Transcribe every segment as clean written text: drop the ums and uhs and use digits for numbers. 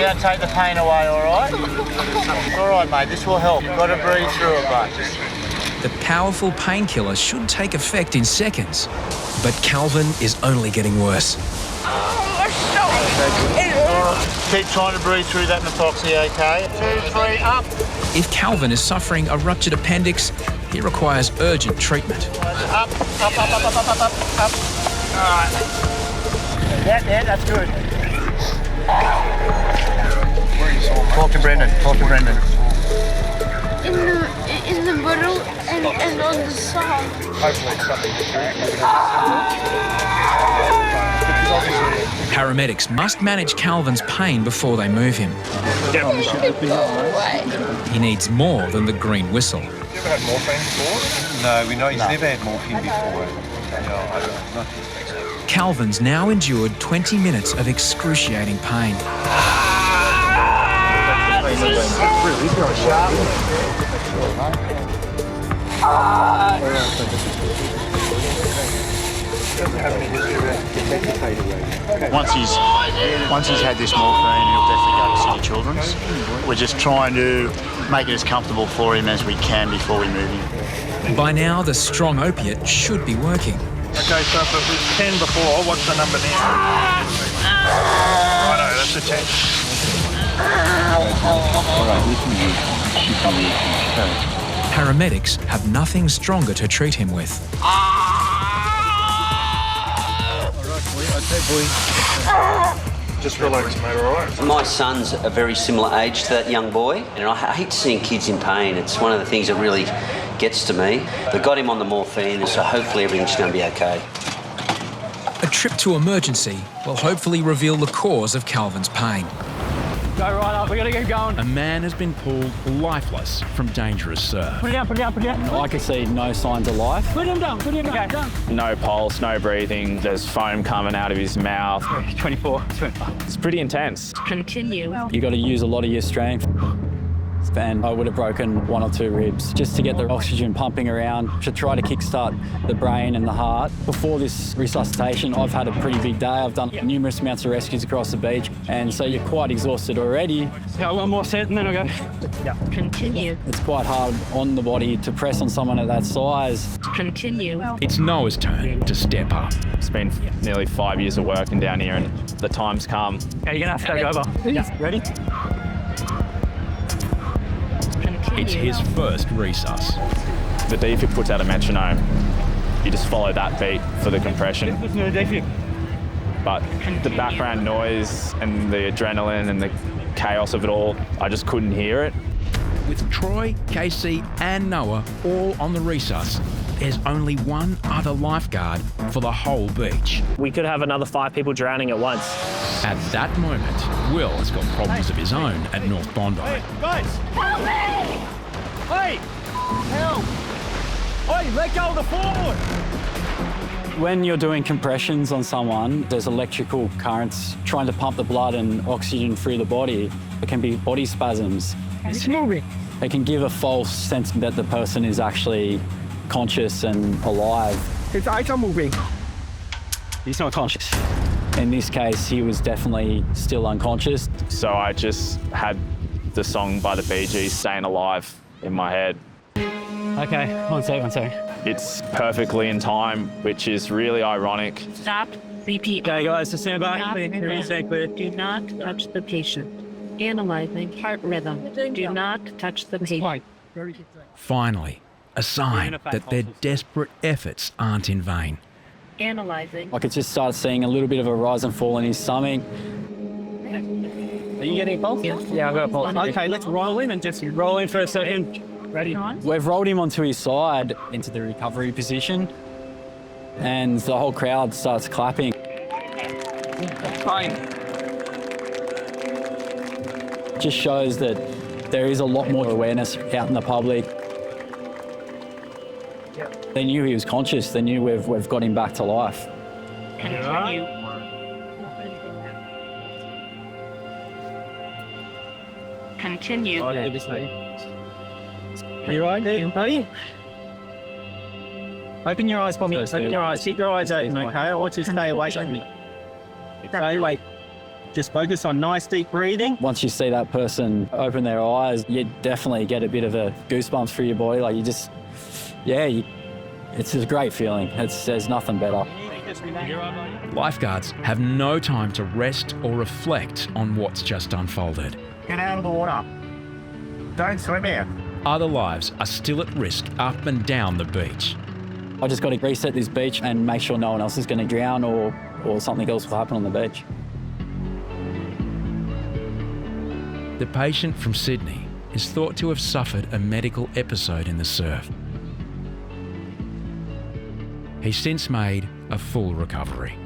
going to take the pain away, all right? All right, mate, this will help. You've got to breathe through it, mate. The powerful painkiller should take effect in seconds. But Calvin is only getting worse. Keep trying to breathe through that methoxy, okay? 2, 3, up. If Calvin is suffering a ruptured appendix, he requires urgent treatment. Up. All right. Yeah, that's good. Talk to Brendan. In the middle and on the side. Paramedics must manage Calvin's pain before they move him. He needs more than the green whistle. You ever had morphine before? No, we know he's never had morphine before. No, Calvin's now endured 20 minutes of excruciating pain. Once he's had this morphine, he'll definitely go to City Children's. We're just trying to make it as comfortable for him as we can before we move him. By now, the strong opiate should be working. Okay, so if it was 10 before, what's the number now? Righto, that's a 10. Paramedics have nothing stronger to treat him with. Just relax, mate, all right? My son's a very similar age to that young boy, and I hate seeing kids in pain. It's one of the things that really gets to me. They got him on the morphine, so hopefully everything's going to be okay. A trip to emergency will hopefully reveal the cause of Calvin's pain. Go right up, we gotta get going. A man has been pulled lifeless from dangerous surf. Put it down. I can see no signs of life. Put him down. No pulse, no breathing. There's foam coming out of his mouth. 24. It's pretty intense. Continue. You got to use a lot of your strength. And I would have broken 1 or 2 ribs just to get the oxygen pumping around to try to kickstart the brain and the heart. Before this resuscitation, I've had a pretty big day. I've done numerous amounts of rescues across the beach, and so you're quite exhausted already. Go one more set and then I'll go. Yeah. Continue. It's quite hard on the body to press on someone at that size. Continue. It's Noah's turn to step up. It's been nearly 5 years of working down here, and the time's come. Okay, you're gonna have to go over. Yeah. Ready? It's his first resus. The defib puts out a metronome. You just follow that beat for the compression. But the background noise and the adrenaline and the chaos of it all, I just couldn't hear it. With Troy, Casey and Noah all on the resus, there's only one other lifeguard for the whole beach. We could have another 5 people drowning at once. At that moment, Will has got problems of his own at North Bondi. Guys! Help me! Hey! Help! Hey, let go of the forward! When you're doing compressions on someone, there's electrical currents trying to pump the blood and oxygen through the body. It can be body spasms. It's moving. It can give a false sense that the person is actually conscious and alive. His eyes are moving. He's not conscious. In this case, he was definitely still unconscious. So I just had the song by the Bee Gees, Staying Alive, in my head. Okay, one sec. It's perfectly in time, which is really ironic. Stop. Repeat. Okay, guys, so stand by. Clear. Do not touch the patient. Analyzing heart rhythm. Do not touch the patient. Finally, a sign that their desperate efforts aren't in vain. Analyzing. I could just start seeing a little bit of a rise and fall in his stomach. Are you getting a pulse? Yeah, I've got a pulse. Okay, let's roll in and just roll in for a second. Ready? We've rolled him onto his side into the recovery position, and the whole crowd starts clapping. Fine. Just shows that there is a lot more awareness out in the public. They knew he was conscious. They knew we've got him back to life. Continue. Continue. You right there? Are you? Open your eyes for me. Open your eyes. Keep your eyes open, okay? I want you to stay awake from me. Stay awake. Just focus on nice deep breathing. Once you see that person open their eyes, you definitely get a bit of a goosebumps through your body. Like you just, it's a great feeling. There's nothing better. Lifeguards have no time to rest or reflect on what's just unfolded. Get out of the water. Don't swim here. Other lives are still at risk up and down the beach. I just got to reset this beach and make sure no one else is going to drown or something else will happen on the beach. The patient from Sydney is thought to have suffered a medical episode in the surf. He's since made a full recovery.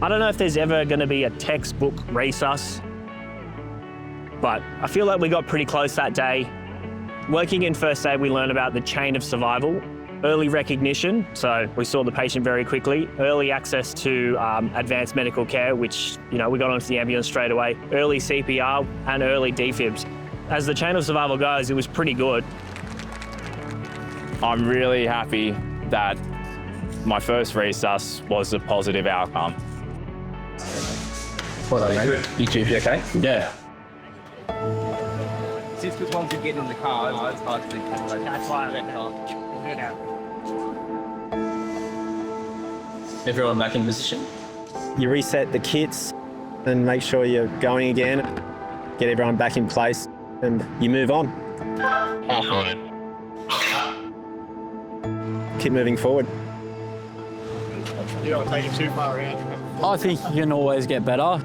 I don't know if there's ever going to be a textbook resus, but I feel like we got pretty close that day. Working in first aid, we learned about the chain of survival, early recognition, so we saw the patient very quickly, early access to advanced medical care, which, we got onto the ambulance straight away, early CPR and early defibs. As the chain of survival goes, it was pretty good. I'm really happy that my first resus was a positive outcome. What are you? You okay? Yeah. Since once you get in the car, it's hard to think. That's why I let go. Everyone back in position. You reset the kits and make sure you're going again, get everyone back in place, and you move on. Keep moving forward. You don't take it too far out. I think you can always get better.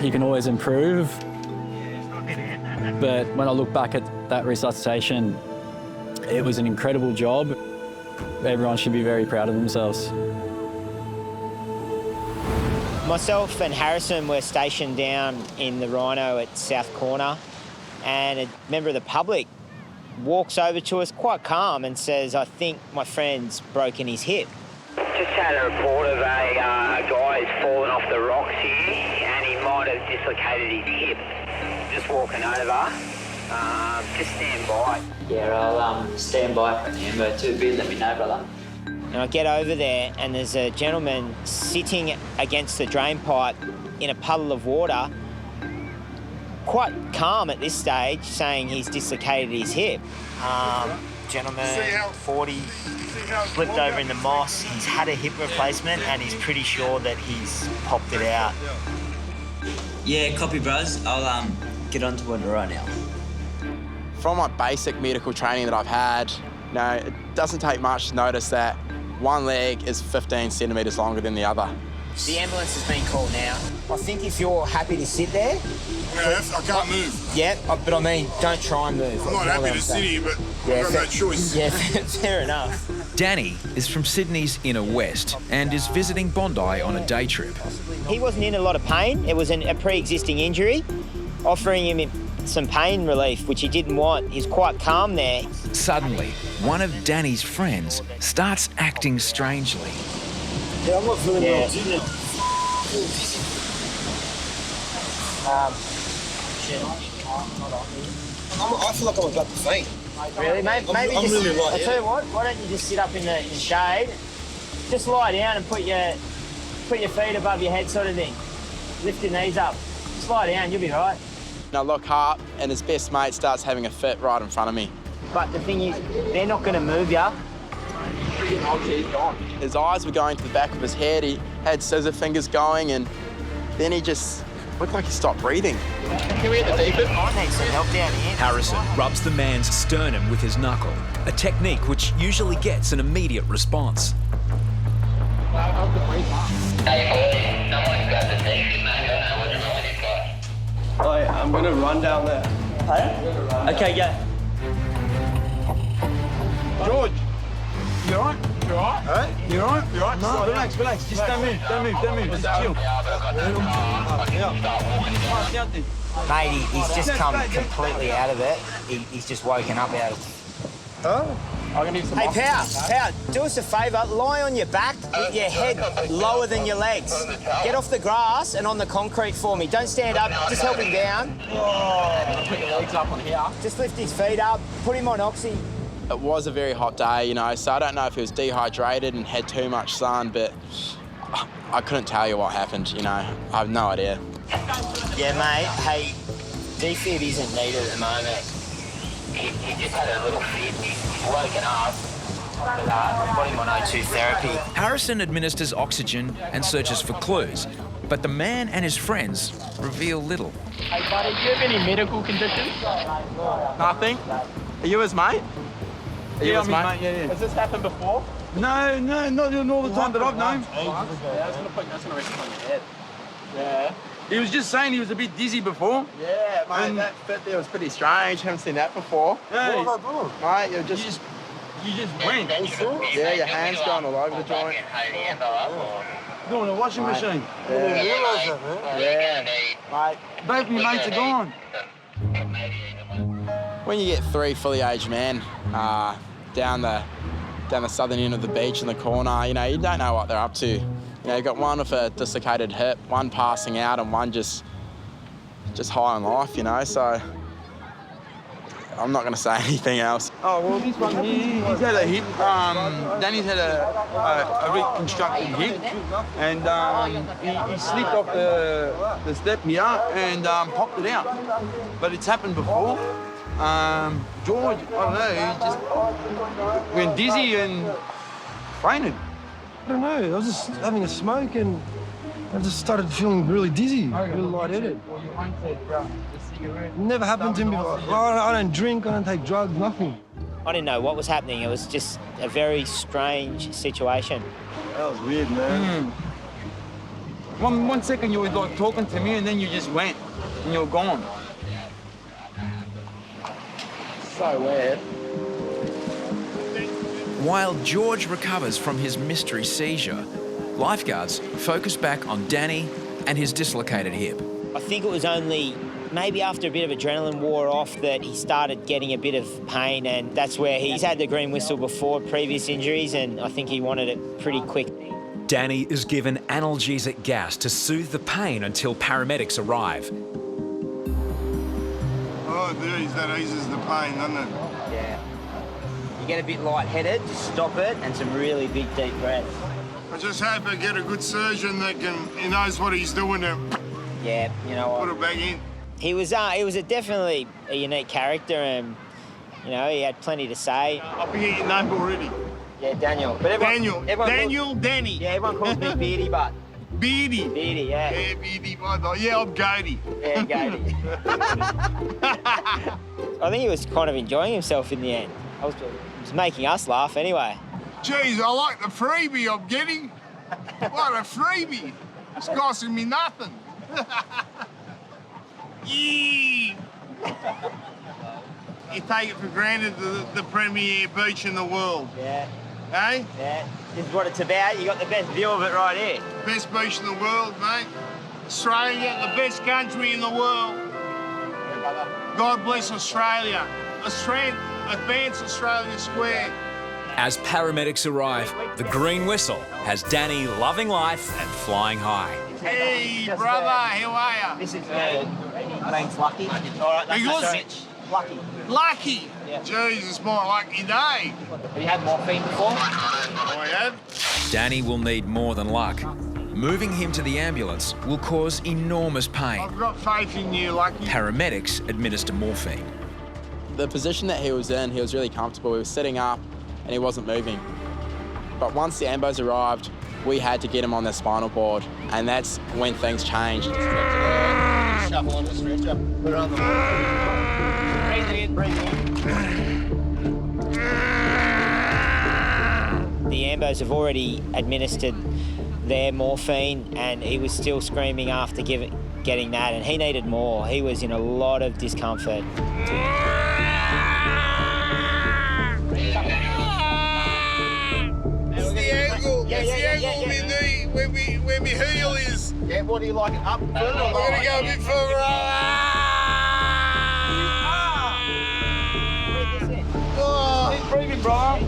You can always improve. But when I look back at that resuscitation, it was an incredible job. Everyone should be very proud of themselves. Myself and Harrison were stationed down in the Rhino at South Corner, and a member of the public walks over to us quite calm and says, "I think my friend's broken his hip." Just had a report of a guy who's fallen off the rocks here and he might have dislocated his hip. Just walking over. Just stand by. Yeah, I'll stand by for an amber too. Let me know, brother. And I get over there and there's a gentleman sitting against the drain pipe in a puddle of water, quite calm at this stage, saying he's dislocated his hip. Gentleman, 40, flipped over in the moss. He's had a hip replacement and he's pretty sure that he's popped it out. Yeah, copy, bros. I'll get onto it right now. From my basic medical training that I've had, it doesn't take much to notice that one leg is 15 centimetres longer than the other. The ambulance has been called now. I think if you're happy to sit there... Yeah, I can't move. Yeah, but I mean, don't try and move. I'm not happy to sit here, but I've got no choice. Yeah, fair enough. Danny is from Sydney's inner west and is visiting Bondi on a day trip. He wasn't in a lot of pain. It was a pre-existing injury. Offering him some pain relief, which he didn't want. He's quite calm there. Suddenly, one of Danny's friends starts acting strangely. Yeah, I'm not feeling well. I feel like I'm about to faint. Really? Maybe I'm just, really light, I'll tell you what, why don't you just sit up in the shade, just lie down and put your feet above your head sort of thing. Lift your knees up. Just lie down, you'll be right. I look up and his best mate starts having a fit right in front of me. But the thing is, they're not going to move you. His eyes were going to the back of his head. He had scissor fingers going, and then he just looked like he stopped breathing. Can we get the defib? I need some help down here. Harrison rubs the man's sternum with his knuckle, a technique which usually gets an immediate response. I'm going to run down there. Pardon? Okay, go. George, you all right? You all right? Hey? You all right? You all right? No, relax. Just don't move. Just chill. Mate, he's just come completely out of it. He's just woken up out of it. Oh? Hey, Pow, do us a favour. Lie on your back with your head lower than your legs. Get off the grass and on the concrete for me. Don't stand up. Just help him down. Put your legs up on here. Just lift his feet up. Put him on oxy. It was a very hot day, so I don't know if he was dehydrated and had too much sun, but I couldn't tell you what happened, you know. I have no idea. Yeah, mate. Hey, defib isn't needed at the moment. He just had a little fit. He's woken up. Got him on O2 therapy. Harrison administers oxygen and searches for clues, but the man and his friends reveal little. Hey, buddy, do you have any medical conditions? Nothing? Are you his mate? Are you his mate? Yeah. Has this happened before? No, not all the time that I've known. That's gonna rest on your head. Yeah. He was just saying he was a bit dizzy before. Yeah, mate, that fit there was pretty strange. Haven't seen that before. Hey, Mate, you just went. Yeah, your hands going all over the joint. Doing a washing machine. Yeah, mate. Both of my mates are gone. When you get 3 fully aged men down the southern end of the beach in the corner, you know, you don't know what they're up to. You know, you've got one with a dislocated hip, one passing out, and one just high on life, you know, so I'm not going to say anything else. Oh, well, this one here, he's had a hip. Danny's had a reconstructed hip, and he slipped off the step here and popped it out. But it's happened before. George, I don't know, he just went dizzy and fainted. I don't know, I was just having a smoke and I just started feeling really dizzy, really lightheaded. Never happened to me before. I don't drink, I don't take drugs, nothing. I didn't know what was happening. It was just a very strange situation. That was weird, man. One second you were like talking to me and then you just went and you were gone. So weird. While George recovers from his mystery seizure, lifeguards focus back on Danny and his dislocated hip. I think it was only maybe after a bit of adrenaline wore off that he started getting a bit of pain, and that's where he's had the green whistle before previous injuries, and I think he wanted it pretty quick. Danny is given analgesic gas to soothe the pain until paramedics arrive. Oh, geez, that eases the pain, doesn't it? Yeah. You get a bit lightheaded, just stop it, and some really big deep breaths. I just hope I get a good surgeon that he knows what he's doing to Yeah, you know what? put it back in. He was definitely a unique character, and you know he had plenty to say. I forget your name already. Yeah, Daniel. But everyone, Danny. Yeah, everyone calls me Beardy, but Beardy. Beardy, yeah. Yeah, Beardy. Yeah, I'm Goaty. Yeah, Goaty. I think he was kind of enjoying himself in the end. It was making us laugh anyway. Geez, I like the freebie I'm getting. What a freebie. It's costing me nothing. Yeah. You take it for granted the premier beach in the world. Yeah. Eh? Yeah. This is what it's about. You got the best view of it right here. Best beach in the world, mate. Australia, the best country in the world. God bless Australia. Advance Australia Square. As paramedics arrive, the green whistle has Danny loving life and flying high. Hey, brother, how are you? This is my name's Lucky. All right, that's Yours? Mitch. Lucky. Lucky? Yeah. Jeez, it's my lucky day. Have you had morphine before? I have. Danny will need more than luck. Moving him to the ambulance will cause enormous pain. I've got faith in you, Lucky. Paramedics administer morphine. The position that he was in, he was really comfortable. He was sitting up and he wasn't moving. But once the ambos arrived, we had to get him on the spinal board, and that's when things changed. Shuffle on the stretcher. Put it on the wall. Breathe in, breathe in. The ambos have already administered their morphine, and he was still screaming after getting that, and he needed more. He was in a lot of discomfort. It's the angle. It's the angle where my heel is. Yeah, what do you like it up further? I'm going to go a bit further up. Keep breathing, bro.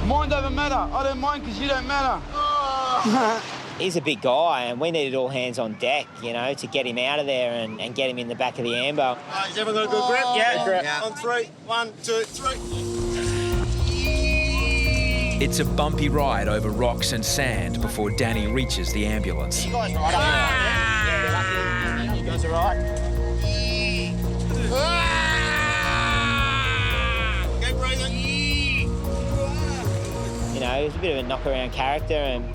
Mind don't matter. I don't mind because you don't matter. He's a big guy, and we needed all hands on deck, you know, to get him out of there and get him in the back of the ambo. Is everyone got a good grip? Yeah. On 3. 1, 2, 3. It's a bumpy ride over rocks and sand before Danny reaches the ambulance. You guys right up here. You guys all right? Keep breathing. You know, he's a bit of a knock-around character, and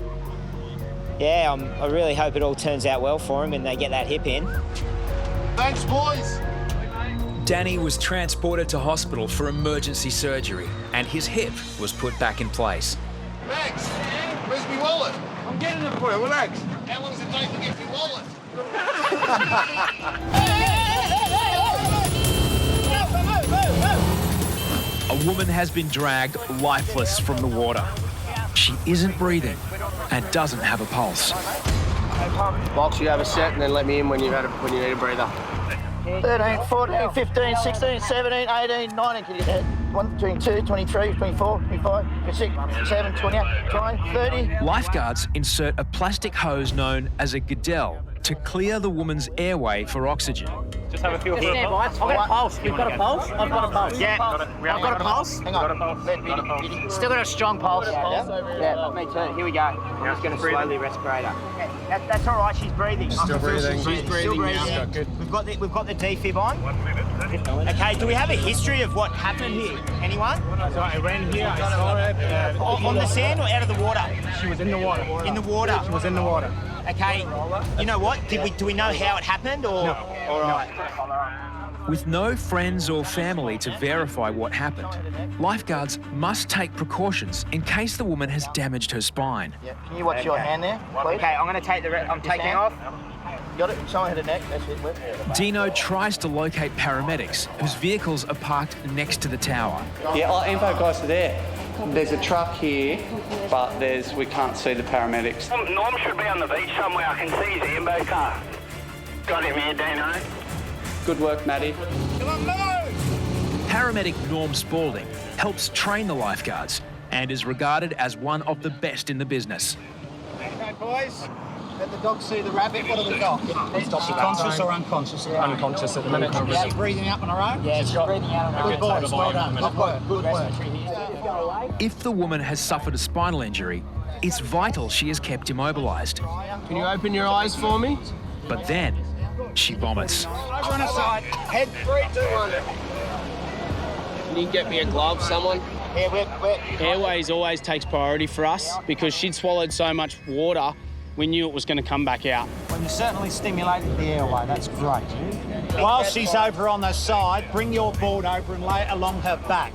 yeah, I really hope it all turns out well for him and they get that hip in. Thanks, boys. Danny was transported to hospital for emergency surgery, and his hip was put back in place. Max, where's my wallet? I'm getting it for you, relax. How long does it take to get my wallet? A woman has been dragged lifeless from the water. She isn't breathing and doesn't have a pulse. Box, you have a set and then let me in when you need a breather. 13, 14, 15, 16, 17, 18, 19. Can you get 1, 22, 23, 24, 25, 26, 27, 28, 29, 30. Lifeguards insert a plastic hose known as a Goodell to clear the woman's airway for oxygen. Just have a feel for it. I've got a pulse. You've got a pulse? I've got a pulse. Yeah. I've got a pulse. Hang on. Still got a strong pulse. Yeah, me too. Here we go. I'm just going to slowly respirate her. That's all right. She's breathing. Still breathing. She's breathing. Still breathing. Good. We've got the defib on. 1 minute. Okay. Do we have a history of what happened here? Anyone? I ran here. I saw it. On the sand or out of the water? She was in the water. In the water. She was in the water. Okay. You know what? Do we know how it happened or? No. All right. With no friends or family to verify what happened, lifeguards must take precautions in case the woman has damaged her spine. Yeah. Can you watch your hand there, please? Okay, I'm going to take I'm taking off. Got it? Someone hit a neck. That's it. Dino tries to locate paramedics whose vehicles are parked next to the tower. Yeah, our info guys are there. There's a truck here, but we can't see the paramedics. Norm should be on the beach somewhere. I can see his ambo car. Got him here, Dino. Good work, Matty. Paramedic Norm Spalding helps train the lifeguards and is regarded as one of the best in the business. Okay, boys. Let the dog see the rabbit. What have we got? Is she conscious or unconscious? Unconscious at the minute. She's breathing up on her own? Yeah, she's breathing out on her own. Good boys, well done. Good work, good work. If the woman has suffered a spinal injury, it's vital she is kept immobilised. Can you open your eyes for me? But then, she vomits. Over on her side. Head 3, 2, 1. Can you get me a glove, someone? Yeah, we're... Airways always takes priority for us because she'd swallowed so much water, we knew it was going to come back out. Well, you certainly stimulated the airway. That's great. While she's over on the side, bring your board over and lay it along her back.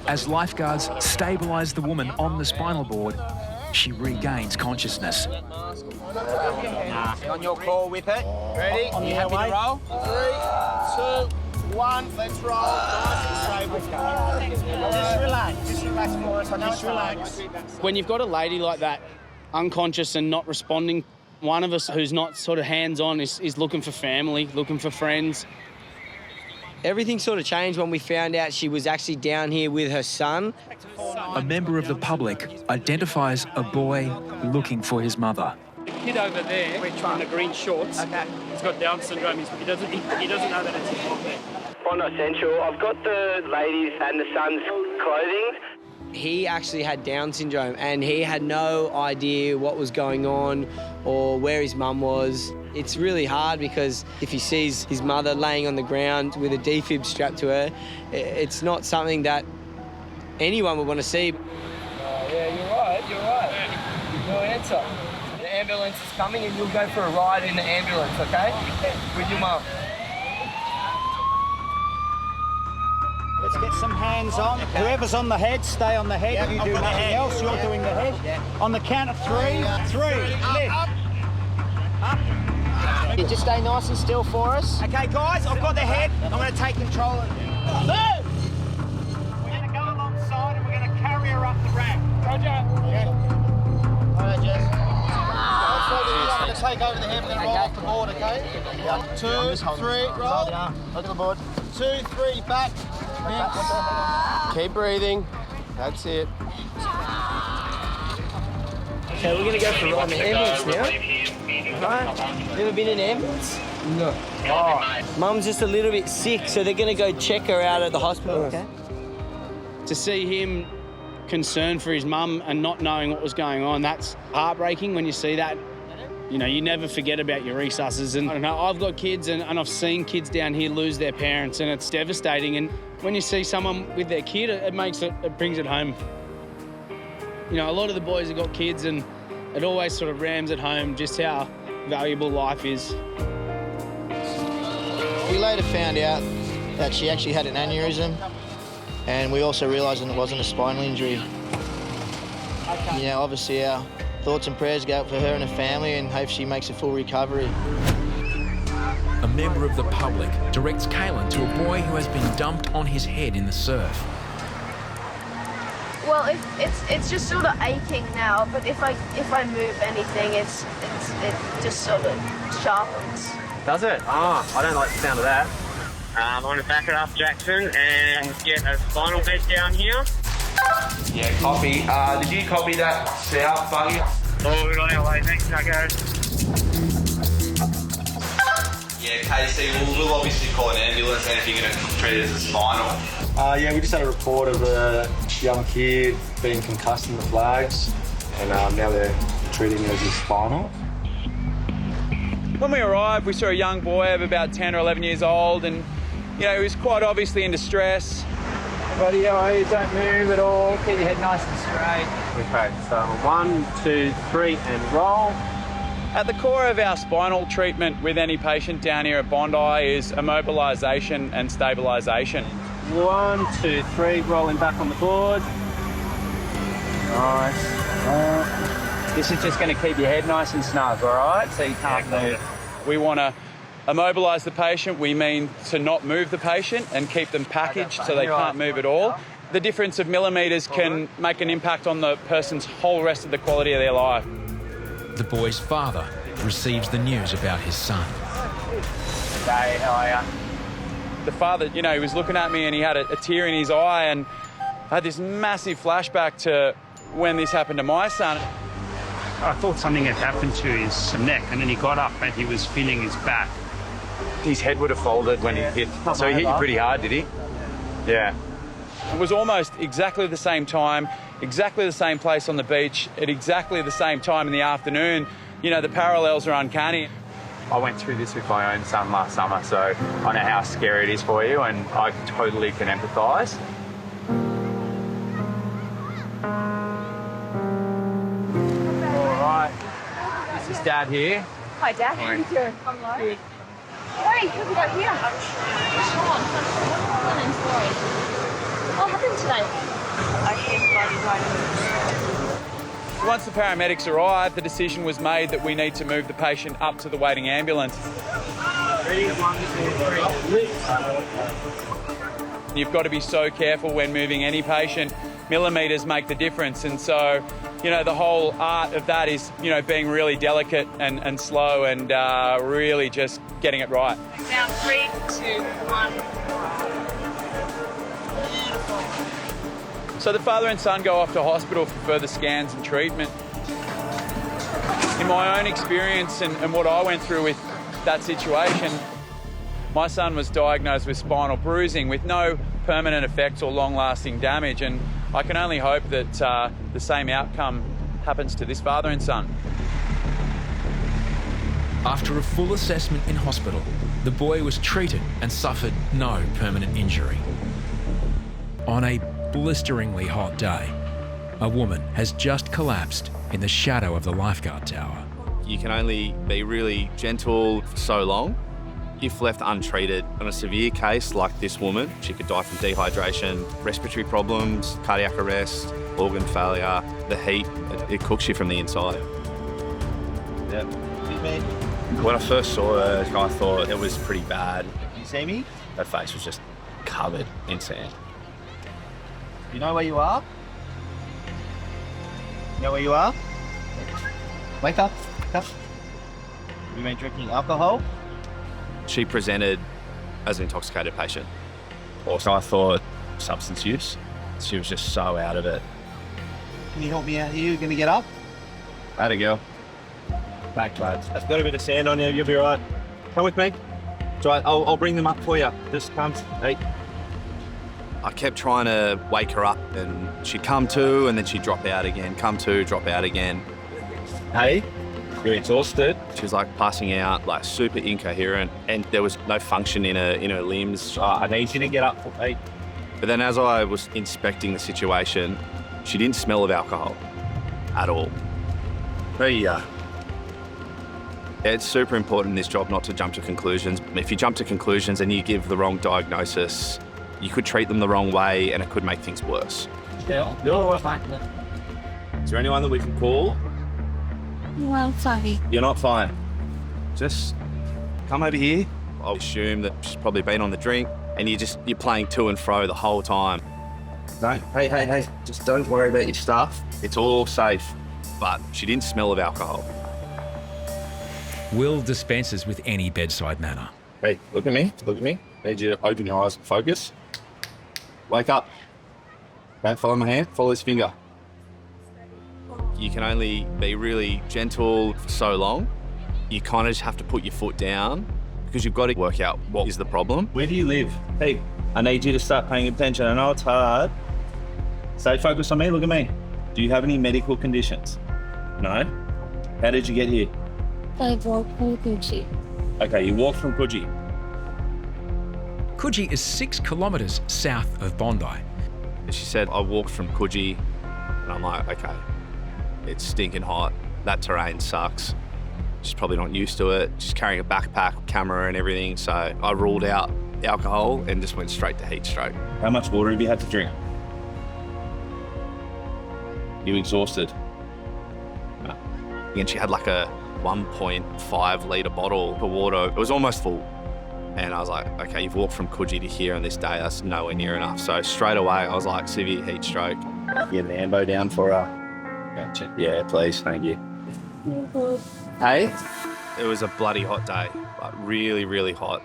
As lifeguards stabilise the woman on the spinal board, she regains consciousness. On your call, whip it. Ready? On the happy to roll? 3, 2, 1. Let's roll. Nice and stable. Just relax. Just relax for us. Just relax. When you've got a lady like that, unconscious and not responding, one of us who's not sort of hands-on is looking for family, looking for friends. Everything sort of changed when we found out she was actually down here with her son. A member of the public identifies a boy looking for his mother. The kid over there, in the green shorts, he's got Down syndrome. He doesn't know that it's his mom there. Bondi Central, I've got the ladies and the son's clothing. He actually had Down syndrome and he had no idea what was going on or where his mum was. It's really hard because if he sees his mother laying on the ground with a defib strapped to her, it's not something that anyone would want to see. Yeah, you're right. No answer. The ambulance is coming and you'll go for a ride in the ambulance, okay? With your mum. Let's get some hands on. Whoever's on the head, stay on the head. You do nothing else, you're doing the head. On the count of 3, 3, lift. Up. You just stay nice and still for us. Okay, guys, I've got the head. I'm going to take control of it. Move! We're going to go alongside and we're going to carry her up the ramp. Roger. Yeah. All right, Jess. I'm going to take over the head. We're going to roll off the board, okay? Yeah. 2, 3, roll. Look at the board. 2, 3, back. Keep breathing. That's it. Okay, we're going to go for a ride in the ambulance now. Right? Never been in an ambulance? No. Oh. Mum's just a little bit sick, so they're going to go check her out at the hospital. Okay. To see him concern for his mum and not knowing what was going on. That's heartbreaking when you see that. You know, you never forget about your resusces. And I don't know, I've got kids and I've seen kids down here lose their parents, and it's devastating. And when you see someone with their kid, it brings it home. You know, a lot of the boys have got kids, and it always sort of rams at home just how valuable life is. We later found out that she actually had an aneurysm, and we also realised that it wasn't a spinal injury. You know, obviously our thoughts and prayers go out for her and her family, and hope she makes a full recovery. A member of the public directs Kalen to a boy who has been dumped on his head in the surf. Well, it's just sort of aching now, but if I move anything, it just sort of sharpens. Does it? Oh, I don't like the sound of that. I'm going to back it up, Jackson, and get a spinal bed down here. Yeah, copy. Did you copy that south buggy? Oh, we're on our way. Thanks, Nago. Yeah, Casey, we'll obviously call an ambulance, and if you're going to treat it as a spinal. Yeah, we just had a report of a young kid being concussed in the flags, and now they're treating it as a spinal. When we arrived, we saw a young boy of about 10 or 11 years old, and he was quite obviously in distress. Buddy, how are you? Don't move at all. Keep your head nice and straight. Okay, so 1, 2, 3, and roll. At the core of our spinal treatment with any patient down here at Bondi is immobilisation and stabilisation. 1, 2, 3, rolling back on the board. Nice. This is just going to keep your head nice and snug, all right? So you can't move. We want to immobilise the patient. We mean to not move the patient and keep them packaged so they can't move at all. The difference of millimetres can make an impact on the person's whole rest of the quality of their life. The boy's father receives the news about his son. Hey, how are you? The father, he was looking at me and he had a tear in his eye, and I had this massive flashback to when this happened to my son. I thought something had happened to his neck, and then he got up and he was feeling his back. His head would have folded when he hit. So he hit you pretty hard, did he? Yeah. It was almost exactly the same time, exactly the same place on the beach, at exactly the same time in the afternoon. The parallels are uncanny. I went through this with my own son last summer, so I know how scary it is for you, and I totally can empathise. All right. This is Dad here. Hi, Dad. How are you doing? I'm Laurie. Laurie, who have we got here? Sean. My name's Laurie. What happened today? I hit bloody right. Once the paramedics arrived, the decision was made that we need to move the patient up to the waiting ambulance. 3, 1, 2, 3. You've got to be so careful when moving any patient. Millimetres make the difference, and so, the whole art of that is, being really delicate and slow and really just getting it right. Down 3, 2, 1. So the father and son go off to hospital for further scans and treatment. In my own experience and what I went through with that situation, my son was diagnosed with spinal bruising with no permanent effects or long-lasting damage, and I can only hope that the same outcome happens to this father and son. After a full assessment in hospital, the boy was treated and suffered no permanent injury. On a blisteringly hot day, a woman has just collapsed in the shadow of the Lifeguard tower. You can only be really gentle for so long. If left untreated, on a severe case like this woman, she could die from dehydration, respiratory problems, cardiac arrest, organ failure. The heat, it cooks you from the inside. Yeah. When I first saw her, I thought it was pretty bad. You see me? Her face was just covered in sand. You know where you are? You know where you are? Wake up. Wake up. Have you been drinking alcohol? She presented as an intoxicated patient. Also, I thought substance use. She was just so out of it. Can you help me out here? You gonna get up? How'd it go? Back, lads. I've got a bit of sand on you. You'll be all right. Come with me. It's all right. I'll bring them up for you. Just come. Hey. I kept trying to wake her up and she'd come to and then she'd drop out again, come to, drop out again. Hey, you're exhausted. She was like passing out, like super incoherent, and there was no function in her limbs. I need you to get up for me. But then as I was inspecting the situation, she didn't smell of alcohol at all. Hey, It's super important in this job not to jump to conclusions. If you jump to conclusions and you give the wrong diagnosis, you could treat them the wrong way and it could make things worse. Is there anyone that we can call? Well, sorry. You're not fine. Just come over here. I'll assume that she's probably been on the drink and you're playing to and fro the whole time. No, hey, just don't worry about your stuff. It's all safe. But she didn't smell of alcohol. Will dispenses with any bedside manner. Hey, look at me. I need you to open your eyes and focus. Wake up. Don't follow my hand, follow this finger. You can only be really gentle for so long. You kind of just have to put your foot down because you've got to work out what is the problem. Where do you live? Hey, I need you to start paying attention. I know it's hard. Stay focused on me, look at me. Do you have any medical conditions? No? How did you get here? I walked from Gucci. Okay, you walked from Coogee. Coogee is 6 kilometres south of Bondi. She said, I walked from Coogee, and I'm like, okay, it's stinking hot. That terrain sucks. She's probably not used to it. She's carrying a backpack, camera and everything. So I ruled out alcohol and just went straight to heat stroke. How much water have you had to drink? You exhausted? No. And she had like a 1.5 litre bottle of water. It was almost full. And I was like, okay, you've walked from Coogee to here on this day. That's nowhere near enough. So straight away, I was like, severe heat stroke. Get an ambo down for her. Gotcha. Yeah, please, thank you. Hey? It was a bloody hot day, like really, really hot.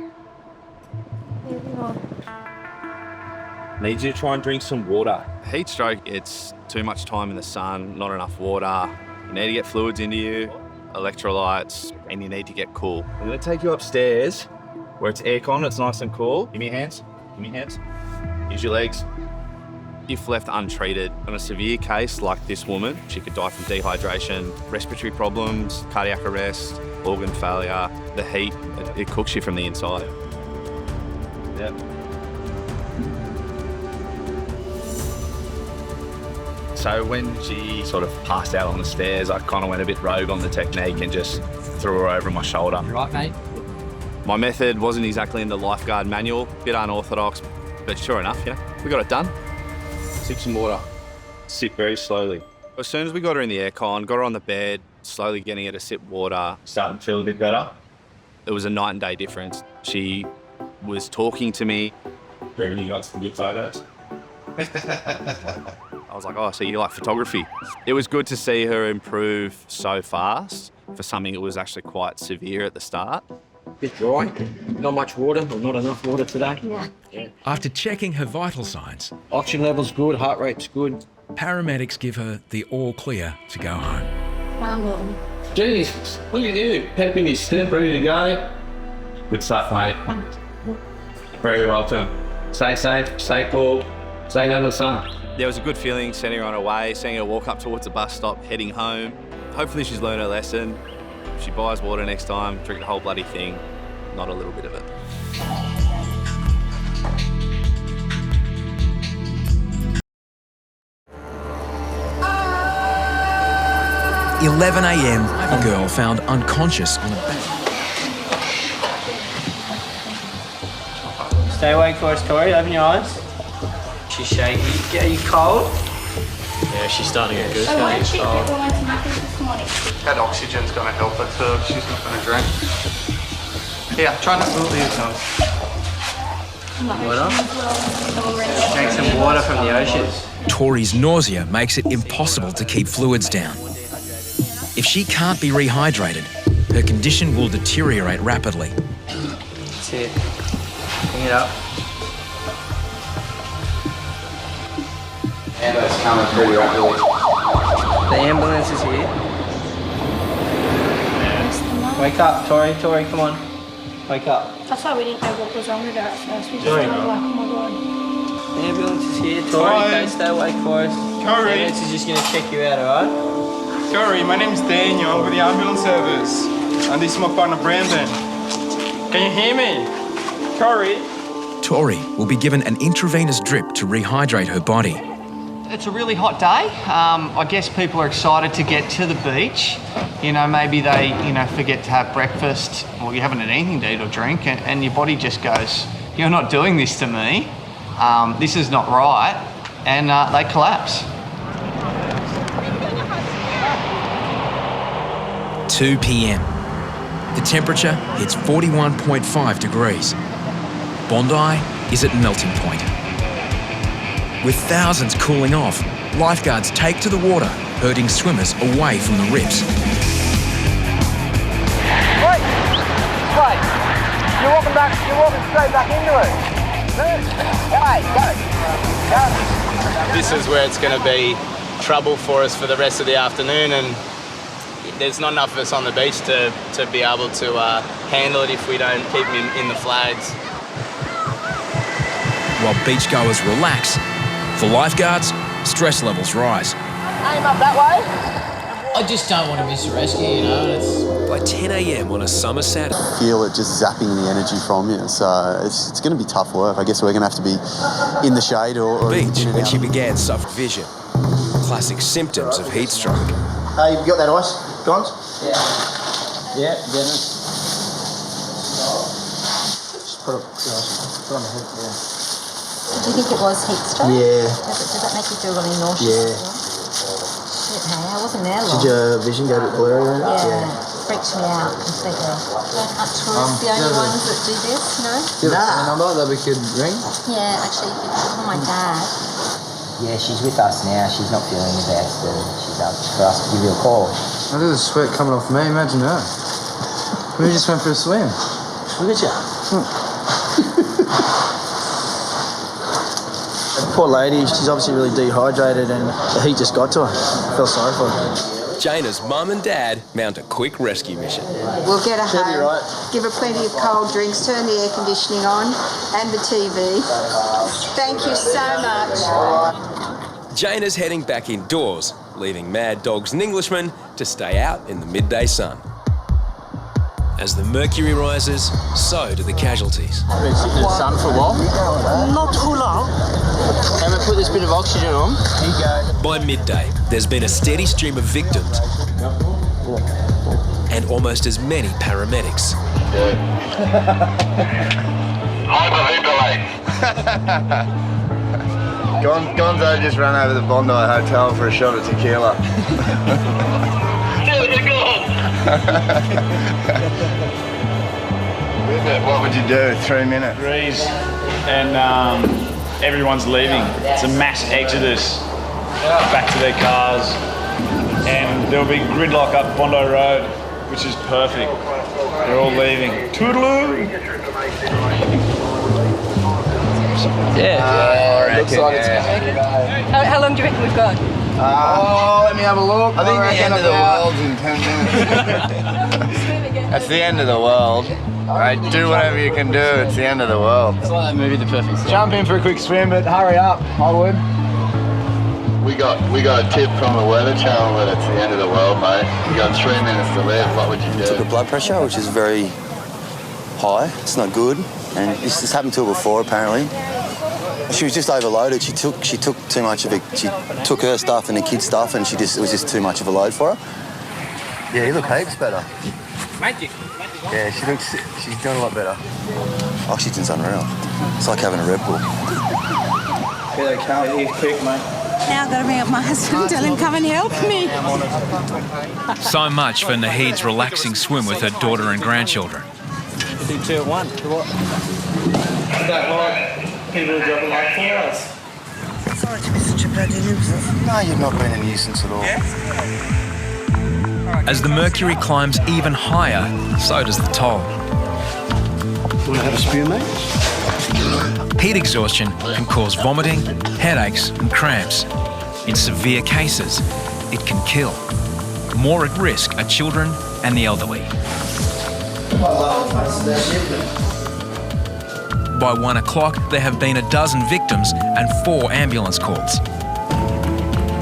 Need you to try and drink some water. Heat stroke, it's too much time in the sun, not enough water. You need to get fluids into you, electrolytes, and you need to get cool. I'm gonna take you upstairs where it's aircon, it's nice and cool. Give me your hands, Use your legs. If left untreated, in a severe case like this woman, she could die from dehydration, respiratory problems, cardiac arrest, organ failure. The heat, it cooks you from the inside. Yep. So when she sort of passed out on the stairs, I kind of went a bit rogue on the technique and just threw her over my shoulder. You right, mate? My method wasn't exactly in the Lifeguard manual, a bit unorthodox, but sure enough, we got it done. Sip some water. Sip very slowly. As soon as we got her in the aircon, got her on the bed, slowly getting her to sip water. Starting to feel a bit better? It was a night and day difference. She was talking to me. Reckon you got some good photos? I was like, oh, so you like photography? It was good to see her improve so fast for something that was actually quite severe at the start. Bit dry, not much water, or not enough water today. Yeah. After checking her vital signs, Oxygen level's good, heart rate's good. paramedics give her the all clear to go home. Wow. Jesus, look at you, pep in his step, ready to go. Good stuff, mate. Very welcome. Stay safe, stay cool, stay under the sun. There was a good feeling sending her on her way, seeing her walk up towards the bus stop, heading home. Hopefully she's learned her lesson. If she buys water next time, drink the whole bloody thing, not a little bit of it. 11 a.m, a girl found unconscious on a bench. Stay awake for us, Tori, open your eyes. She's shaky. Are you cold? Yeah, she's starting to get good. I want to check that woman's nothing this morning. That oxygen's going to help her too. She's not going to drink. Yeah, try not to move these ones. Water? Drink some water from the ocean. Tori's nausea makes it impossible to keep fluids down. If she can't be rehydrated, her condition will deteriorate rapidly. That's it. Bring it up. Ambulance coming pretty rapidly. The ambulance is here. Wake up, Tori. Tori, come on. Wake up. That's why we didn't know what was wrong with her at first. We just were like, oh my god. Ambulance is here. Tori, okay, stay awake for us. Corey. Ambulance is just going to check you out, alright? Corey, my name's Daniel. I'm with the ambulance service. And this is my partner, Brandon. Can you hear me? Corey? Tori will be given an intravenous drip to rehydrate her body. It's a really hot day. I guess people are excited to get to the beach. You know, maybe they, forget to have breakfast, or you haven't had anything to eat or drink, and your body just goes, "You're not doing this to me. This is not right," and they collapse. 2 p.m. The temperature hits 41.5 degrees. Bondi is at melting point. With thousands cooling off, lifeguards take to the water, herding swimmers away from the rips. Wait! Wait! You're walking straight back into it. Go! This is where it's going to be trouble for us for the rest of the afternoon, and there's not enough of us on the beach to be able to handle it if we don't keep them in the flags. While beachgoers relax, for lifeguards, stress levels rise. Aim up that way. I just don't want to miss a rescue, you know. By 10 a.m. on a summer Saturday. Feel it just zapping the energy from you, so it's going to be tough work. I guess we're going to have to be in the shade or beach when she began suffered vision. Classic symptoms of heat stroke. Hey, you got that ice, Gons? Yeah. Yeah, get it. Just put it on the head, yeah. Did you think it was heat stroke? Yeah. Does that make you feel really nauseous? Yeah. Shit, hey, I wasn't there long. Did your vision go a bit blurry? Yeah. Freaked me out completely. Aren't tourists the only ones that do this, no? Do you have a number that we could ring? Yeah, actually, you could call my dad. Yeah, she's with us now. She's not feeling the best, and she's up for us to give you a call. There's a sweat coming off me, imagine that. We just went for a swim. Look at you. Poor lady, she's obviously really dehydrated and the heat just got to her. I feel sorry for her. Jaina's mum and dad mount a quick rescue mission. We'll get her She'll be home, right. give her plenty of cold drinks, turn the air conditioning on and the TV. Thank you so much. Jaina's heading back indoors, leaving Mad Dogs and Englishmen to stay out in the midday sun. As the mercury rises, so do the casualties. Been sitting in the sun for a while? Not too long. Can we put this bit of oxygen on? Here you go. By midday, there's been a steady stream of victims and almost as many paramedics. Gonzo just ran over the Bondi Hotel for a shot of tequila. What would you do? 3 minutes? Degrees, and everyone's leaving. It's a mass exodus back to their cars, and there'll be gridlock up Bondi Road, which is perfect. They're all leaving. Toodaloo! Yeah, looks like it's How long do you reckon we've got? Let me have a look. I think the end of the world's in 10 minutes. That's the end of the world. Right, do whatever you can do. It's the end of the world. It's like that movie, The Perfect Storm. Jump in for a quick swim, but hurry up, I would. We got a tip from the Weather Channel that it's the end of the world, mate. You got 3 minutes to live. What would you do? Took her blood pressure, which is very high. It's not good, and this happened to her before apparently. She was just overloaded. She took too much of it. She took her stuff and the kids' stuff, and it was just too much of a load for her. Yeah, you look heaps better. Magic. Yeah, she's doing a lot better. Oxygen's unreal. It's like having a Red Bull. Yeah, they can't leave quick, mate. Now I've got to ring up my husband, tell him come and help me. So much for Nahid's relaxing swim with her daughter and grandchildren. Do 2 at 1. What? I don't like people dropping like 4 hours. Sorry to be such a bloody nuisance. No, you've not been a nuisance at all. As the mercury climbs even higher, so does the toll. Want to have a spew, mate? Heat exhaustion can cause vomiting, headaches and cramps. In severe cases, it can kill. More at risk are children and the elderly. By 1 o'clock, there have been a dozen victims and 4 ambulance calls.